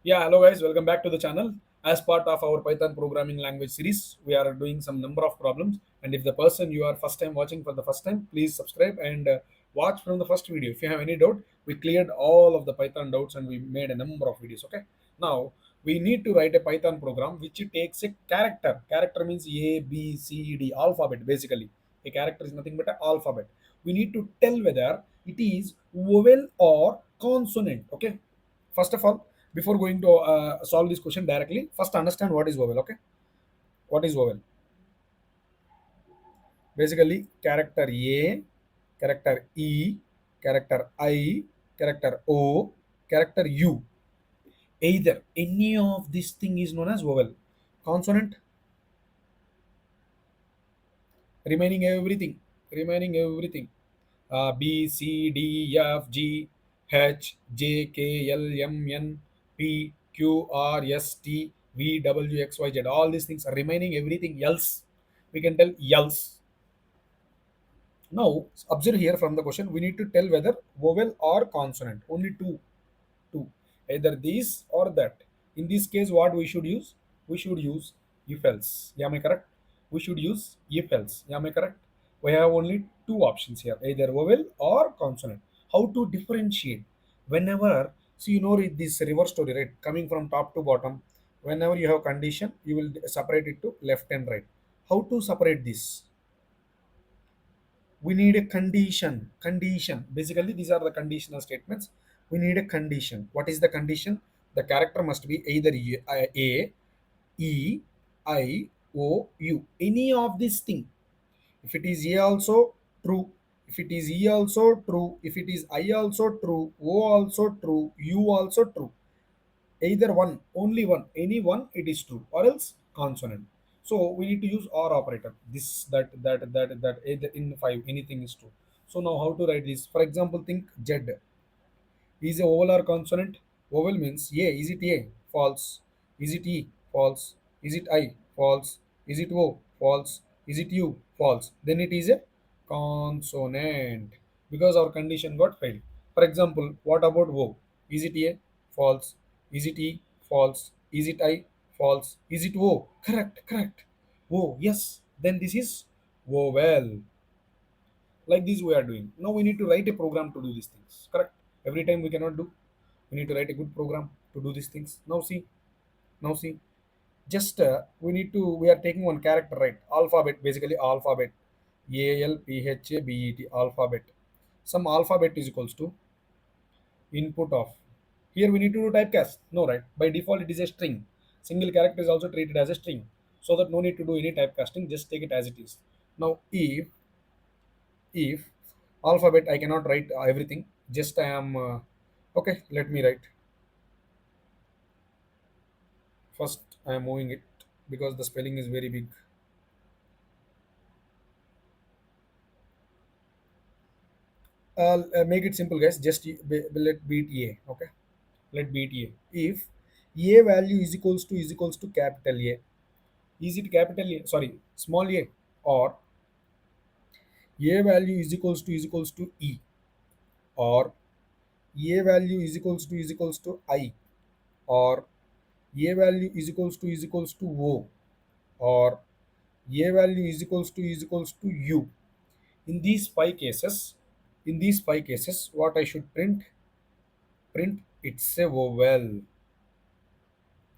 Yeah, hello guys, welcome back to the channel. As part of our Python programming language series, we are doing some number of problems. And if the person you are first time watching for the first time, please subscribe and watch from the first video. If you have any doubt, we cleared all of the Python doubts and we made a number of videos. Okay. Now we need to write a Python program which takes a character. Character means A, B, C, D, alphabet basically. A character is nothing but an alphabet. We need to tell whether it is vowel or consonant. Okay. First of all, before going to solve this question directly, first understand what is vowel. Okay, what is vowel? Basically, character A, character E, character I, character O, character U. Either any of this thing is known as vowel. Consonant, remaining everything, remaining everything. B, C, D, F, G, H, J, K, L, M, N, P, Q, R, S, T, V, W, X, Y, Z. All these things are remaining everything else. We can tell else. Now, observe here from the question, we need to tell whether vowel or consonant. Only two, either this or that. In this case, what we should use? We should use if else. Yeah, am I correct? We should use if else. Yeah, am I correct? We have only two options here, either vowel or consonant. How to differentiate? Whenever, so you know this reverse story, right? Coming from top to bottom, whenever you have condition, you will separate it to left and right. How to separate this? We need a condition. Basically, these are the conditional statements. We need a condition. What is the condition? The character must be either A, E, I, O, U. Any of this thing. If it is A also, true. If it is E also, true. If it is I also, true. O also, true. U also, true. Either one, only one, any one, it is true, or else consonant. So we need to use or operator. This, that, either in five, anything is true. So now how to write this? For example, think Z is a vowel or consonant. Vowel means A. Is it A? False. Is it E? False. Is it I? False. Is it O? False. Is it U? False. Then it is a consonant because our condition got failed. For example, what about O? Is it A? False. Is it E? False. Is it I? False. Is it O? Correct, correct. O, yes. Then this is vowel. Like this we are doing. Now we need to write a program to do these things. Correct. Every time we cannot do. We need to write a good program to do these things. Now see. Just we need to. We are taking one character, right? Alphabet, basically alphabet. ALPHABET, alphabet. Some alphabet is equals to input of. Here we need to do typecast. No, right? By default, it is a string. Single character is also treated as a string, so that no need to do any typecasting. Just take it as it is. Now, if alphabet, I cannot write everything. Just I am okay. Let me write. First, I am moving it because the spelling is very big. Make it simple, guys. Just let beat A. Okay, let beat A. If A value is equals to capital A, is it capital A? Sorry, small a, or A value is equals to E, or A value is equals to I, or A value is equals to O, or A value is equals to U. In these five cases, what I should print? Print it's a vowel.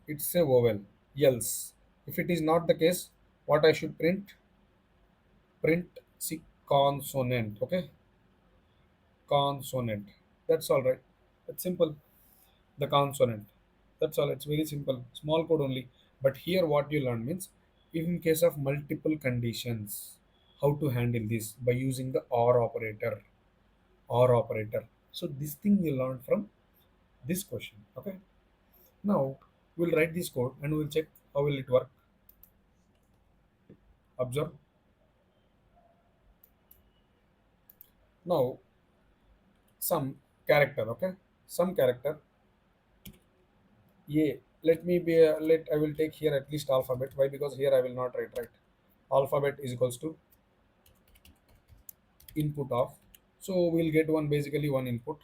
It's a vowel. Else, if it is not the case, what I should print? Print see consonant. Okay, consonant. That's all right. That's simple. The consonant. That's all. It's very simple. Small code only. But here, what you learn means, if in case of multiple conditions, how to handle this by using the or operator. Or operator. So this thing we learned from this question. Okay. Now we'll write this code and we'll check how will it work. Observe. Now some character. Okay. Some character A. Let me be let I will take here at least alphabet. Why? Because here I will not write, right. Alphabet is equals to input of. So we'll get one, basically one input.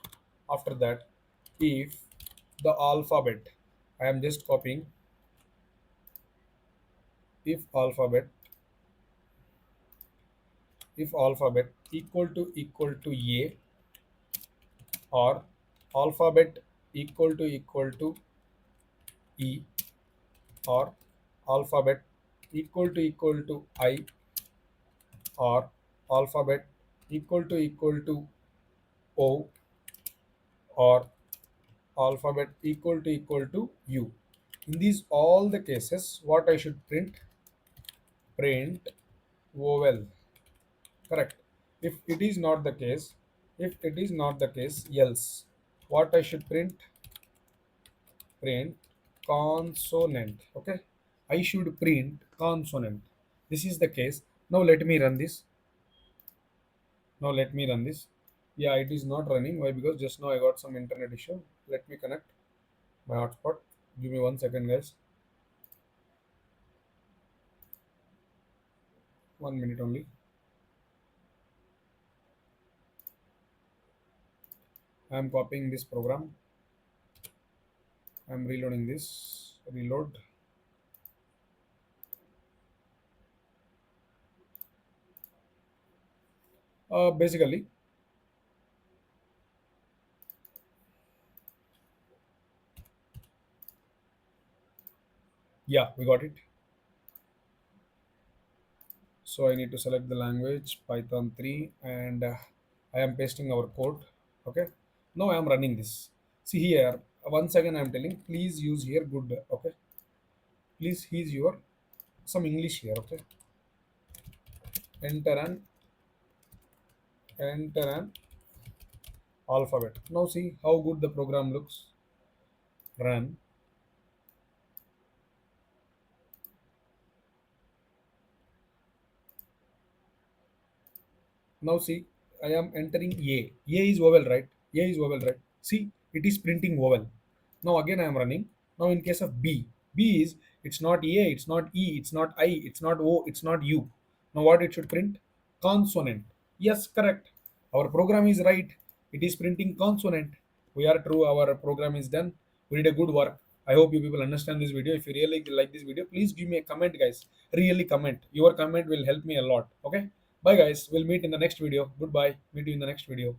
After that, if the alphabet I am just copying. If alphabet if alphabet equal to a, or alphabet equal to e, or alphabet equal to I, or alphabet equal to o, or alphabet equal to u. In these all the cases, what I should print? Print vowel. Correct. If it is not the case, else what I should print? Print consonant. Okay, I should print consonant. This is the case. Now let me run this. Yeah, it is not running. Why? Because just now I got some internet issue. Let me connect my hotspot. Give me 1 second, guys. 1 minute only. I am copying this program. I am reloading this. Reload. Basically, yeah, we got it. So I need to select the language Python 3, and I am pasting our code. Okay, now I am running this. See here, once again I am telling, please use here good. Okay, please use your some English here. Okay, enter an alphabet. Now see how good the program looks. Run. Now see, I am entering A. A is vowel, right? A is vowel, right? See, it is printing vowel. Now again I am running. Now in case of B, B is, it's not A, it's not E, it's not I, it's not O, it's not U. Now what it should print? Consonant. Yes, correct. Our program is right. It is printing consonant. We are true. Our program is done. We did a good work. I hope you people understand this video. If you really like this video, please give me a comment, guys. Really comment. Your comment will help me a lot. Okay. Bye, guys. We'll meet in the next video. Goodbye. Meet you in the next video.